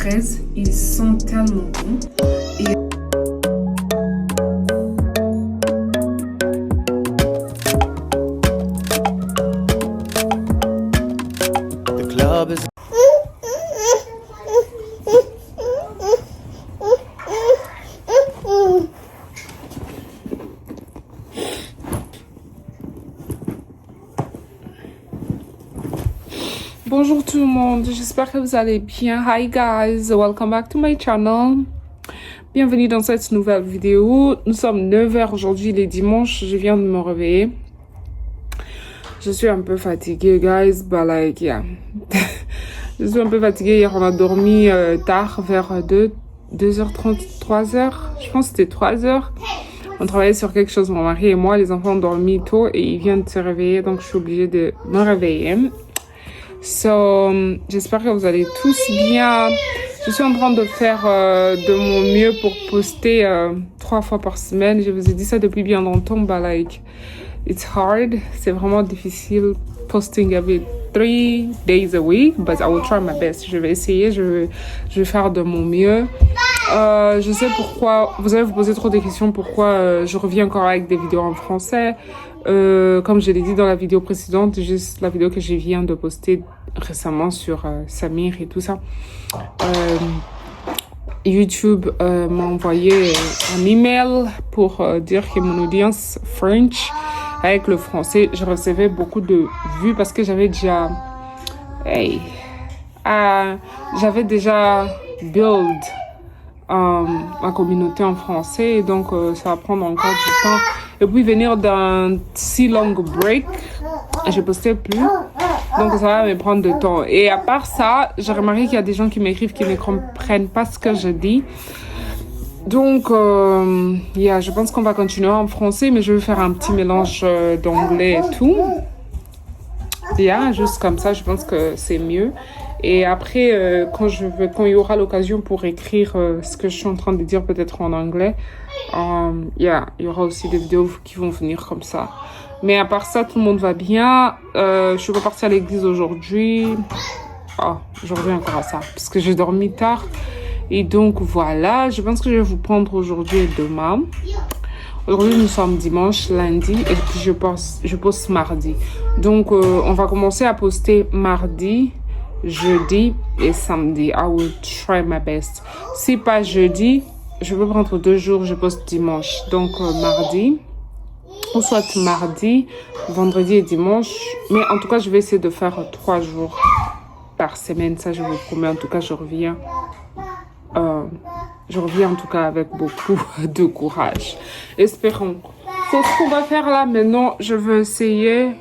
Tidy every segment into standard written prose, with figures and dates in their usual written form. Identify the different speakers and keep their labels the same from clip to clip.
Speaker 1: fraises. Ils sont tellement bons. Et
Speaker 2: The club is
Speaker 3: Bonjour tout le monde, j'espère que vous allez bien. Hi guys, welcome back to my channel. Bienvenue dans cette nouvelle vidéo. Nous sommes 9h aujourd'hui, les dimanches, je viens de me réveiller. Je suis un peu fatiguée guys, but like yeah. Je suis un peu fatiguée, hier on a dormi tard, vers 2h30, 3h. Je pense que c'était 3h. On travaillait sur quelque chose, mon mari et moi, les enfants ont dormi tôt et ils viennent de se réveiller, donc je suis obligée de me réveiller. So, j'espère que vous allez tous bien. Je suis en train de faire de mon mieux pour poster 3 fois par semaine. Je vous ai dit ça depuis bien longtemps, but like, it's hard. C'est vraiment difficile posting every 3 days a week, but I will try my best. Je vais essayer, je vais faire de mon mieux. Je sais pourquoi, vous allez vous poser trop de questions, pourquoi je reviens encore avec des vidéos en français. Comme je l'ai dit dans la vidéo précédente, juste la vidéo que je viens de poster récemment sur Samir et tout ça. YouTube m'a envoyé un email pour dire que mon audience French avec le français, je recevais beaucoup de vues parce que j'avais déjà j'avais déjà build ma communauté en français, et donc ça va prendre encore du temps. Et puis venir d'un si long break, je postais plus, donc ça va me prendre du temps. Et à part ça, j'ai remarqué qu'il y a des gens qui m'écrivent qui ne comprennent pas ce que je dis. Donc, je pense qu'on va continuer en français, mais je vais faire un petit mélange d'anglais et tout. Juste comme ça, je pense que c'est mieux. Et après, quand il y aura l'occasion pour écrire ce que je suis en train de dire, peut-être en anglais, il y aura aussi des vidéos qui vont venir comme ça. Mais à part ça, tout le monde va bien. Je suis repartie à l'église aujourd'hui. Je reviens encore à ça, parce que j'ai dormi tard. Et donc, voilà, je pense que je vais vous prendre aujourd'hui et demain. Aujourd'hui, nous sommes dimanche, lundi, et puis je poste mardi. Donc, on va commencer à poster mardi, jeudi et samedi. I will try my best. Si pas jeudi, je vais prendre 2 jours, je poste dimanche. Donc, mardi, ou soit mardi, vendredi et dimanche. Mais en tout cas, je vais essayer de faire 3 jours par semaine. Ça, je vous promets. En tout cas, je reviens en tout cas avec beaucoup de courage. Espérons. C'est ce qu'on va faire là maintenant. Je vais essayer.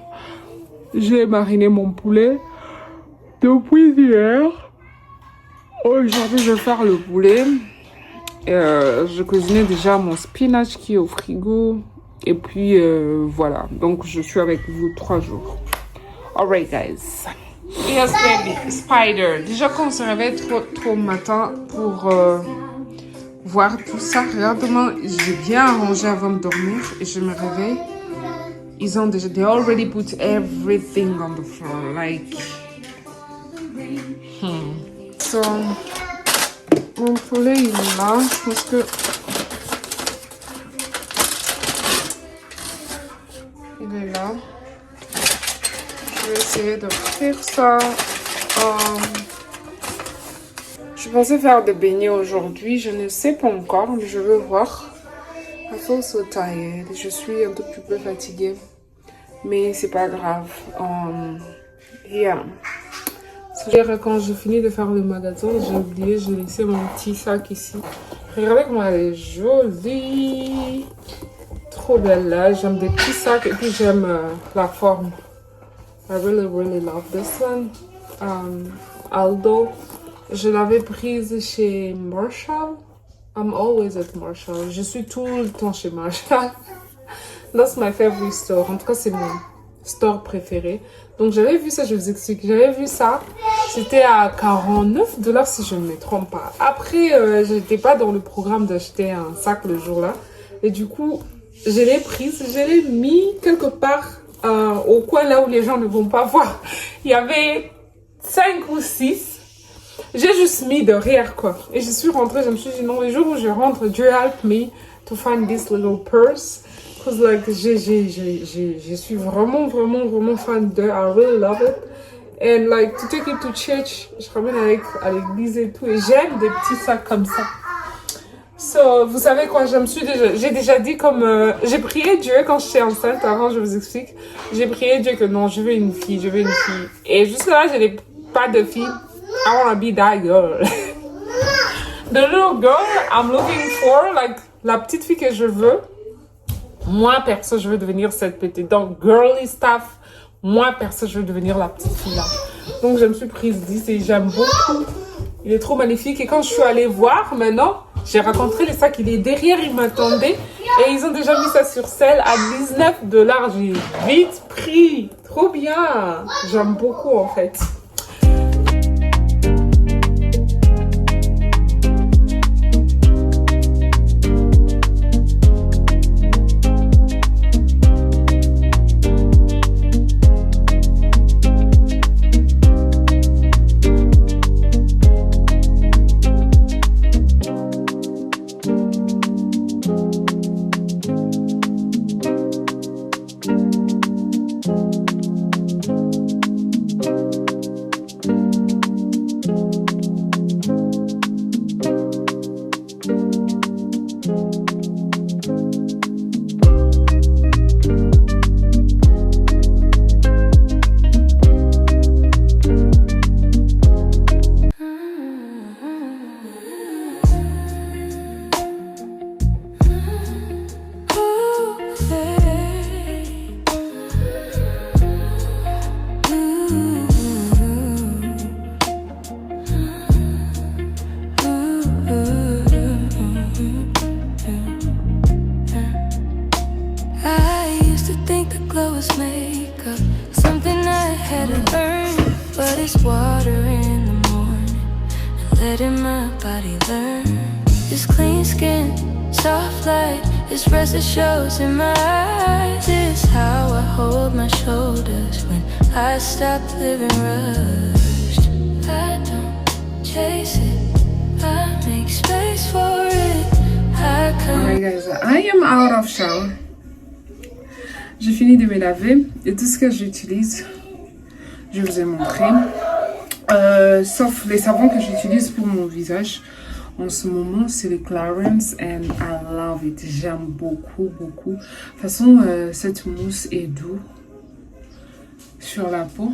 Speaker 3: J'ai mariné mon poulet depuis hier. Aujourd'hui, je vais faire le poulet. Je cuisinais déjà mon spinach qui est au frigo. Et puis, voilà. Donc, je suis avec vous 3 jours. Alright, guys. Yes, baby. Spider. Déjà, quand on se réveille trop matin pour voir tout ça, regarde-moi, j'ai bien arrangé avant de dormir et je me réveille. Ils ont déjà, they already put everything on the floor, like. So, mon poulet, il est là. Je pense que il est là. Je vais essayer de faire ça. Je pensais faire des beignets aujourd'hui. Je ne sais pas encore, mais je veux voir. I feel so tired. Je suis un tout petit peu fatiguée. Mais c'est pas grave. Hier, quand j'ai fini de faire le magasin, j'ai oublié, j'ai laissé mon petit sac ici. Regardez comment elle est jolie. Trop belle là. J'aime des petits sacs et puis j'aime la forme. I really, really love this one. Aldo. Je l'avais prise chez Marshall. I'm always at Marshall. Je suis tout le temps chez Marshall. That's my favorite store. En tout cas, c'est mon store préféré. Donc, j'avais vu ça, je vous explique. J'avais vu ça. C'était à $49 si je ne me trompe pas. Après, je n'étais pas dans le programme d'acheter un sac le jour-là. Et du coup, je l'ai prise. Je l'ai mis quelque part au coin là où les gens ne vont pas voir. Il y avait 5 ou 6. j'ai juste mis de rire, quoi. Et je suis rentrée, je me suis dit, non, les jours où je rentre, Dieu help me to find this little purse. Because, like, je suis vraiment, vraiment, vraiment fan de, I really love it. And, like, to take it to church, je ramène à l'église et tout. Et j'aime des petits sacs comme ça. So, vous savez quoi, j'ai déjà dit comme, j'ai prié Dieu quand j'étais enceinte, avant je vous explique. J'ai prié Dieu que non, je veux une fille. Et jusque là, je n'ai pas de fille. I wanna be that girl. The little girl I'm looking for, like, la petite fille que je veux. Moi, perso, je veux devenir cette petite. Donc, girly stuff. Moi, perso, je veux devenir la petite fille là. Donc, je me suis prise 10 et j'aime beaucoup. Il est trop magnifique. Et quand je suis allée voir, maintenant, j'ai rencontré le sac. Il est derrière, il m'attendait. Et ils ont déjà mis ça sur sale à $19. J'ai vite pris. Trop bien. J'aime beaucoup, en fait.
Speaker 4: letting my body learn. This clean skin, soft light, this rest it shows in my eyes. This is how I hold my shoulders when I stop living rushed. I don't chase it, I make space for it.
Speaker 1: Alright guys, I am out of shower. J'ai fini de me laver et tout ce que j'utilise, je vous ai montré. Sauf les savons que j'utilise pour mon visage. En ce moment, c'est les Clarins and I love it. J'aime beaucoup, beaucoup. De toute façon, cette mousse est douce sur la peau.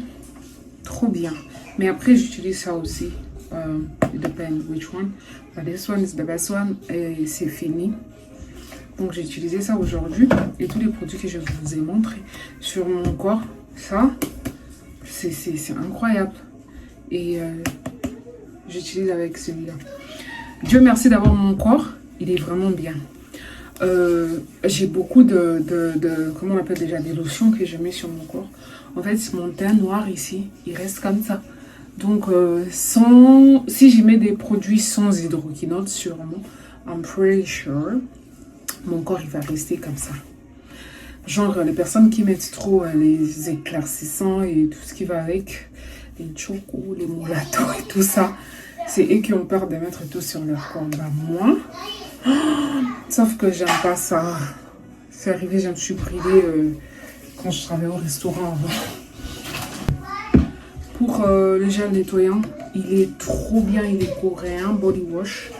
Speaker 1: Trop bien. Mais après, j'utilise ça aussi. It depends which one. But this one is the best one. Et c'est fini. Donc, j'ai utilisé ça aujourd'hui. Et tous les produits que je vous ai montrés sur mon corps, ça, c'est incroyable. Et j'utilise avec celui-là. Dieu merci d'avoir mon corps, il est vraiment bien. J'ai beaucoup comment on appelle déjà, des lotions que je mets sur mon corps. En fait, mon teint noir ici, il reste comme ça. Donc, si je mets des produits sans hydroquinone sur moi, I'm pretty sure, mon corps il va rester comme ça. Genre, les personnes qui mettent trop les éclaircissants et tout ce qui va avec, les chocos, les mulattos et tout ça, c'est eux qui ont peur de mettre tout sur leur corps. Bah moi, sauf que j'aime pas ça. C'est arrivé, je me suis privée quand je travaillais au restaurant avant. Pour le gel nettoyant, il est trop bien, il est coréen, body wash,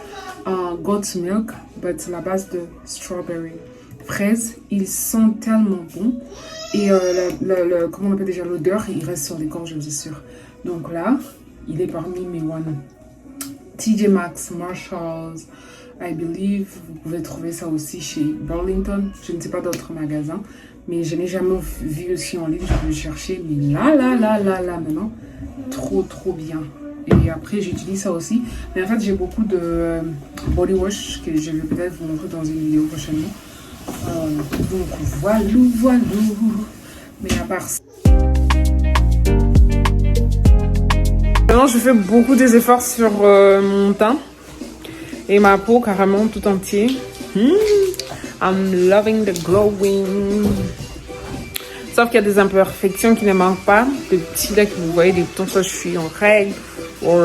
Speaker 1: goat's milk, but la base de strawberry, fraise. Il sent tellement bon. Et comment on appelle déjà, l'odeur, il reste sur les corps, je suis sûre. Donc là, il est parmi mes one. TJ Maxx, Marshalls, I believe. Vous pouvez trouver ça aussi chez Burlington. Je ne sais pas d'autres magasins. Mais je n'ai jamais vu aussi en ligne. Je vais le chercher. Mais là, maintenant, trop bien. Et après, j'utilise ça aussi. Mais en fait, j'ai beaucoup de body wash que je vais peut-être vous montrer dans une vidéo prochainement. Donc, voilà. Mais à part ça...
Speaker 3: Maintenant, je fais beaucoup des efforts sur mon teint et ma peau carrément tout entier. I'm loving the glowing. Sauf qu'il y a des imperfections qui ne manquent pas. Des petits là que vous voyez, des boutons, ça je suis en règle. Ou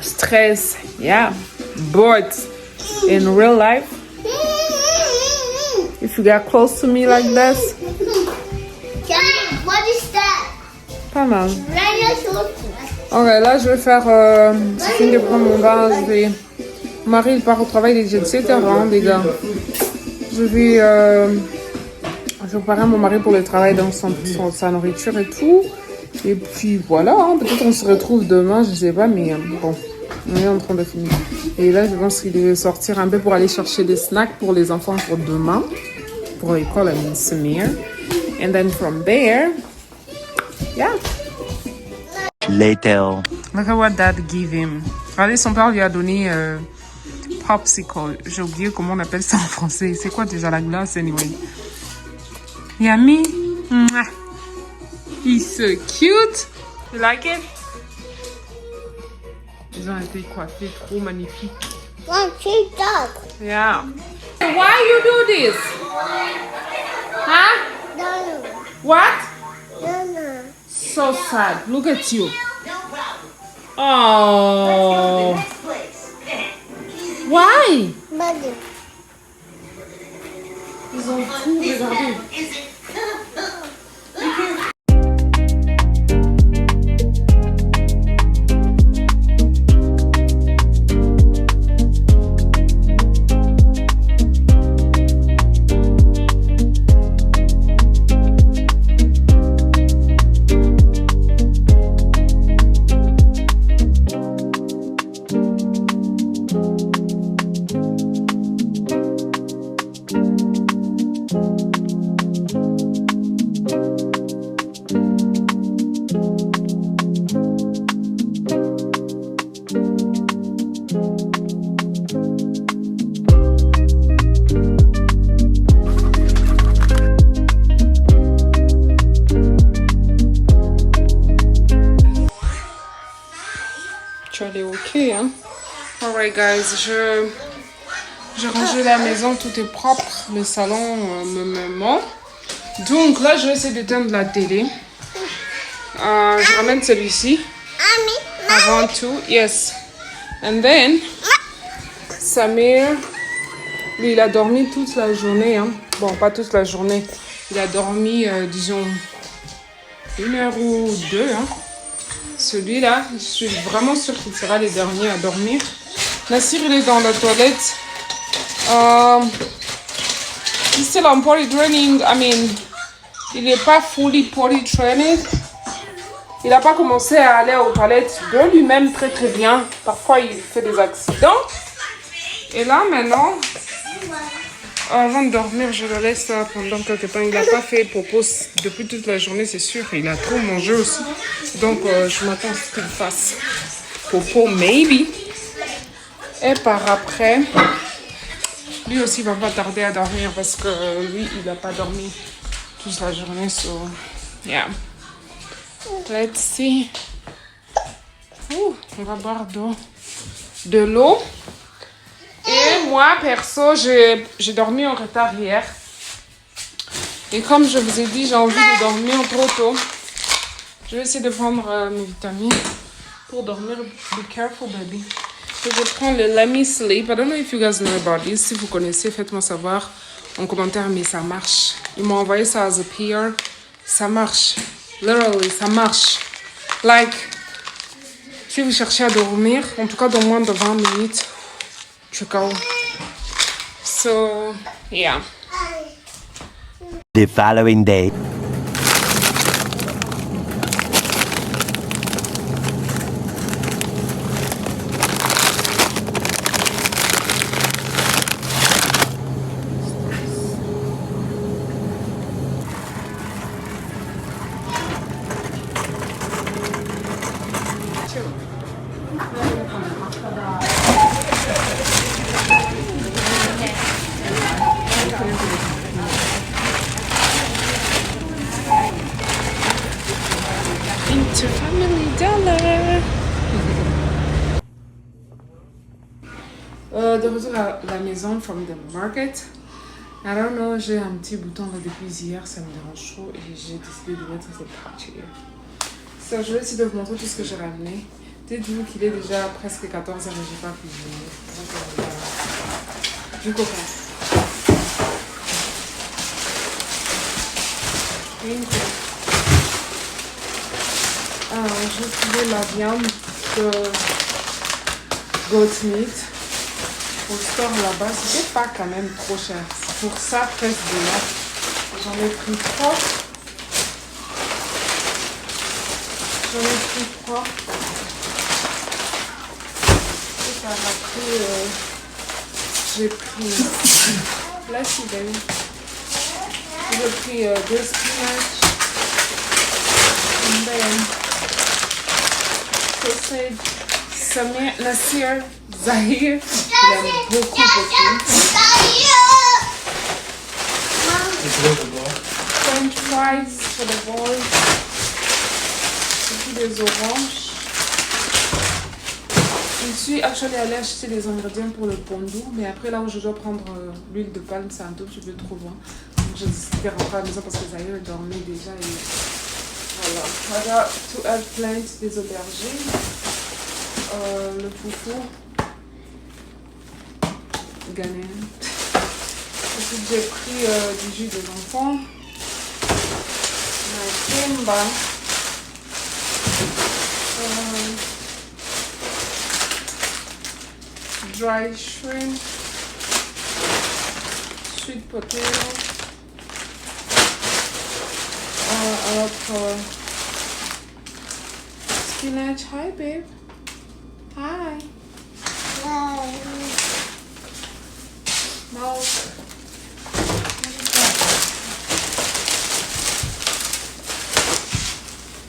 Speaker 3: stress, yeah. But in real life, if you get close to me like this,
Speaker 5: What is that?
Speaker 3: pas mal.
Speaker 5: Rhinoceros.
Speaker 3: Ok, là je vais faire. J'ai fini de prendre mon bain. Mon mari il part au travail, il est 17h, hein, les gars. Je vais. Je vais préparer mon mari pour le travail dans sa nourriture et tout. Et puis voilà, hein, peut-être on se retrouve demain, je sais pas, mais bon, on est en train de finir. Et là, je pense qu'il devait sortir un peu pour aller chercher des snacks pour les enfants pour demain, pour l'école, I mean, Samir. And then from there, yeah.
Speaker 2: Later.
Speaker 3: Look at what dad gave him. Regardez, son père lui a donné popsicle. J'ai oublié comment on appelle ça en français. C'est quoi déjà la glace, anyway? Yummy. Mwah. He's so cute. You like it? Ils ont été coiffés trop magnifiques.
Speaker 5: One, two, dog.
Speaker 3: Yeah. Why you do this? Huh?
Speaker 5: No,
Speaker 3: What?
Speaker 5: no.
Speaker 3: So sad. Look at you. Oh. Why?
Speaker 5: Buddy.
Speaker 3: Ils ont tout regardé. Tu allais ok, hein? Alright guys, j'ai rangé la maison, tout est propre, le salon me ment. Donc là, je vais essayer d'éteindre la télé. Je ramène celui-ci. Avant tout, yes. And then, Samir, lui, il a dormi toute la journée. Hein. Bon, pas toute la journée. Il a dormi, disons, 1 heure ou 2. Hein. Celui-là, je suis vraiment sûre qu'il sera le dernier à dormir. Nassir, il est dans la toilette. He's still on potty training. I mean, il n'est pas fully potty trained. Il n'a pas commencé à aller aux toilettes de lui-même très très bien. Parfois, il fait des accidents. Et là, maintenant, avant de dormir, je le laisse là pendant quelques temps. Il n'a pas fait popo depuis toute la journée, c'est sûr. Il a trop mangé aussi. Donc, je m'attends à ce qu'il fasse popo, maybe. Et par après, lui aussi va pas tarder à dormir parce que lui, il n'a pas dormi toute la journée. So, yeah. Let's see. Ouh, on va boire de l'eau. Et moi, perso, j'ai dormi en retard hier. Et comme je vous ai dit, j'ai envie de dormir trop tôt. Je vais essayer de prendre mes vitamines pour dormir. Be careful, baby. Je vais prendre le Let Me Sleep. I don't know if you guys know about this. Si vous connaissez, faites-moi savoir en commentaire, mais ça marche. Ils m'ont envoyé ça as a PR. Ça marche. Literally, ça marche. Like, si vous cherchez à dormir, en tout cas dans moins de 20 minutes, tu go. So, yeah.
Speaker 2: The following day.
Speaker 3: Family Dollar. De retour à la maison from the market. I don't know, j'ai un petit bouton là depuis hier, ça me dérange trop et j'ai décidé de mettre cette partie. So, je vais essayer de vous montrer tout ce que j'ai ramené. Dites-vous qu'il est déjà presque 14h et j'ai pas cuisiné. Donc, du coca. J'ai trouvé la viande de goat meat au store là-bas. C'était pas quand même trop cher. Pour ça, $13. J'en ai pris 3. Et par après, j'ai pris... Là, c'est bien. J'ai pris 2 spinach. And then sausage. Samir, Nasir, Zahir. Il aime beaucoup. French fries for the boys. Et puis des oranges. Je suis actually allée acheter les ingrédients pour le pondou, mais après là où je dois prendre l'huile de palme, c'est un tout petit peu trop loin. Donc j'ai décidé de rentrer à la maison parce que Zahir dormait déjà et voilà. Voilà, tout eggplant, des aubergines, le foufou ghanéen. Ensuite j'ai pris du jus des enfants, ma kimba. Dry shrimp, sweet potato, spinach. Hi, babe. Hi. Milk.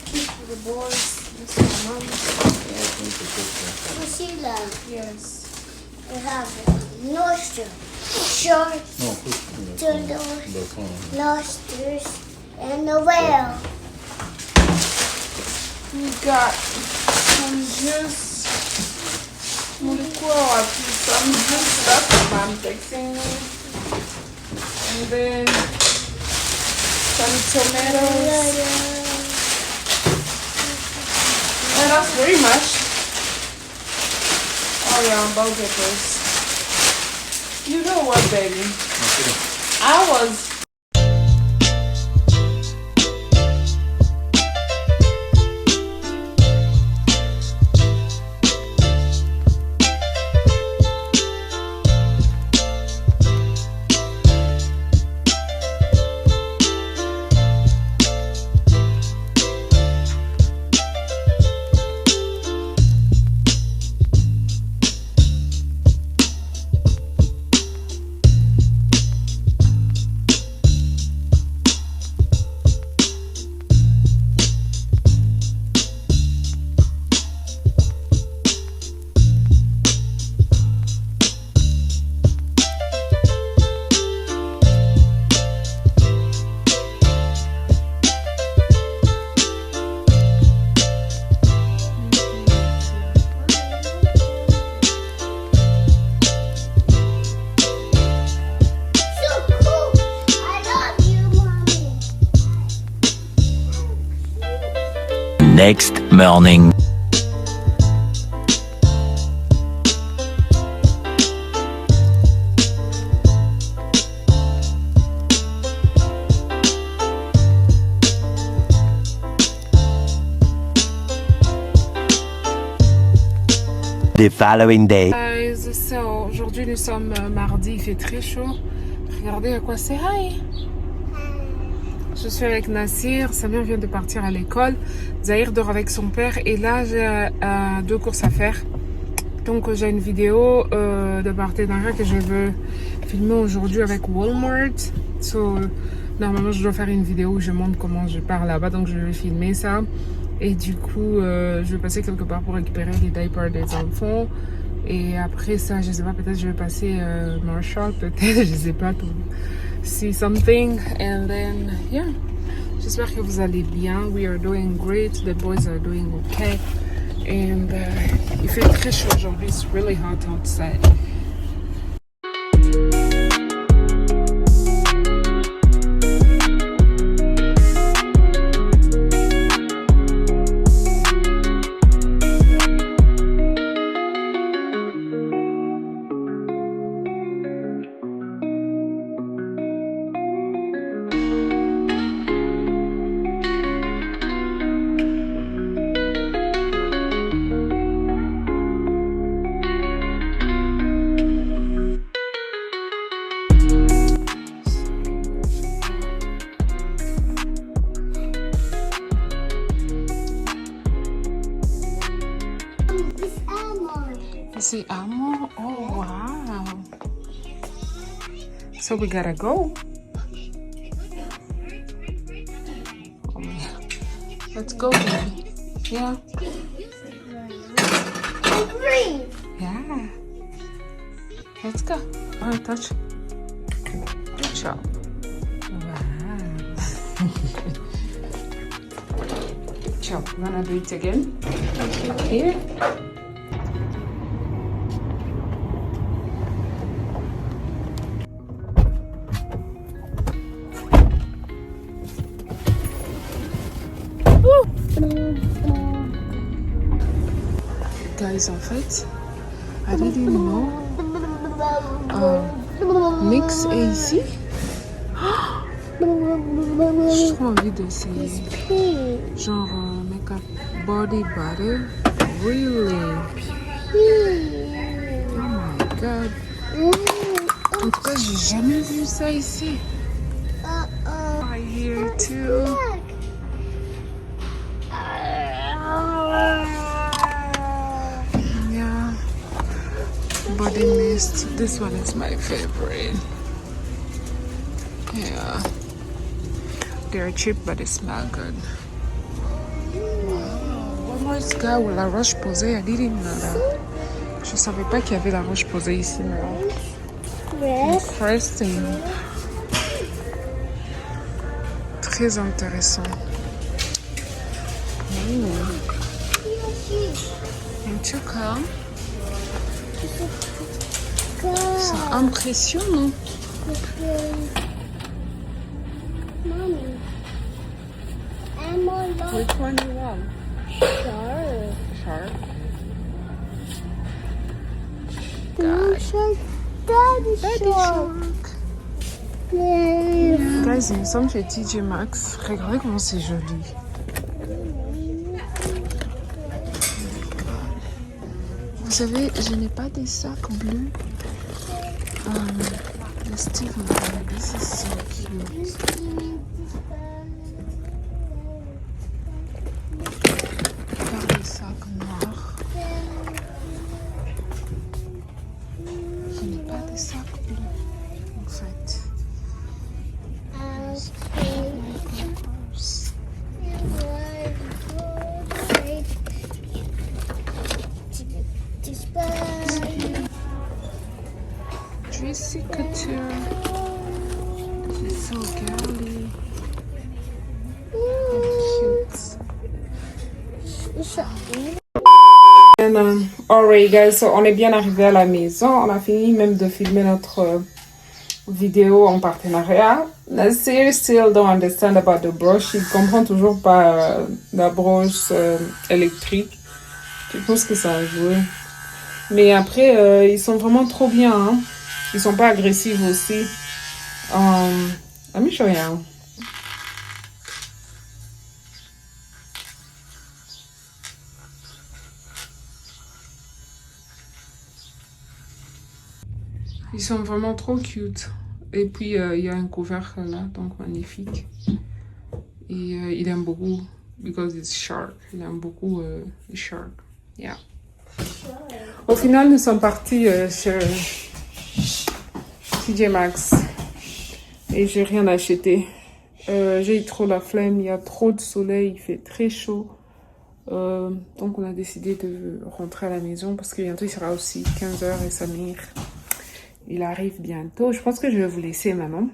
Speaker 3: Keep for the boys. This is my mom.
Speaker 5: Priscilla,
Speaker 3: Yes.
Speaker 5: we have nostrils, short, turtles, nostrils, and a whale.
Speaker 3: We got some juice. Some juice stuff I'm fixing. And then some tomatoes. And that's very much. Oh yeah, bell peppers. You know what, baby? I was...
Speaker 2: Next morning. The following day.
Speaker 3: Aujourd'hui nous sommes mardi, il fait très chaud. Regardez à quoi c'est. Hi! Je suis avec Nasir, Samir vient de partir à l'école, Zahir dort avec son père et là j'ai 2 courses à faire. Donc j'ai une vidéo de partenariat que je veux filmer aujourd'hui avec Walmart. Normalement je dois faire une vidéo où je montre comment je pars là-bas, donc je vais filmer ça. Et du coup je vais passer quelque part pour récupérer les diapers des enfants. Et après ça, je sais pas, peut-être je vais passer Marshall, peut-être, je sais pas, pour see something. And then, yeah, j'espère que vous allez bien. We are doing great, the boys are doing okay. And il fait très chaud aujourd'hui, it's really hot outside. C'est Amo. Oh, wow. So we gotta go. Oh, man. Let's go, baby. Yeah.
Speaker 5: Green.
Speaker 3: Yeah. Let's go. Oh, touch. Good job. Wow. Good job. You wanna do it again? Here. Guys, en fait, I didn't know. Mix est ici. J'ai trop envie d'essayer. Genre make-up body butter. Really? Oh my god. En tout cas, j'ai jamais vu ça ici. I hear too. Yeah. Body mist. This one is my favorite. Yeah. They're cheap, but they smell good. Wow. One more guy with la roche posée. I didn't know that. Je savais pas qu'il y avait la roche posée ici. Interesting. Très intéressant. En tout cas, c'est impressionnant.
Speaker 5: Mommy. I'm on the
Speaker 3: Which one you want?
Speaker 5: shark.
Speaker 3: Shark.
Speaker 5: Shark. Daddy shark. Yeah.
Speaker 3: Guys, il me semble chez TJ Maxx. Regardez comment c'est joli. Vous savez, je n'ai pas des sacs bleus. The Stephen, this is so cute. Pas des sacs noirs. Je n'ai pas des sacs bleus, en fait. Juicy Couture. This is so girly.
Speaker 5: Cute.
Speaker 3: And, alright guys, so on est bien arrivé à la maison. On a fini même de filmer notre vidéo en partenariat. Nasir still don't understand about the brush. Il comprend toujours pas la brosse électrique. Je pense que ça a joué. Mais après, ils sont vraiment trop bien. Hein. Ils sont pas agressifs aussi. Let me show you. Ils sont vraiment trop cute. Et puis, il y a un couvercle là, donc magnifique. Et il aime beaucoup, because it's shark. Il aime beaucoup les shark. Yeah. Au final, nous sommes partis chez TJ Maxx. Et j'ai rien acheté. J'ai eu trop la flemme, il y a trop de soleil, il fait très chaud. Donc on a décidé de rentrer à la maison parce que bientôt il sera aussi 15h et Samir, il arrive bientôt. Je pense que je vais vous laisser maintenant.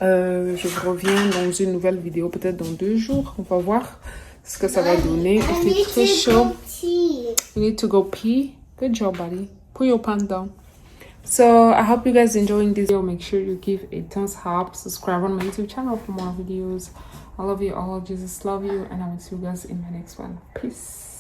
Speaker 3: Je vous reviens dans une nouvelle vidéo, peut-être dans 2 jours. On va voir ce que ça va donner. Il fait très chaud. You need to go pee. Good job, buddy. Put your pants down. So I hope you guys enjoying this video. Make sure you give a thumbs up, subscribe on my YouTube channel for more videos. I love you all. Jesus love you, and I will see you guys in my next one. Peace.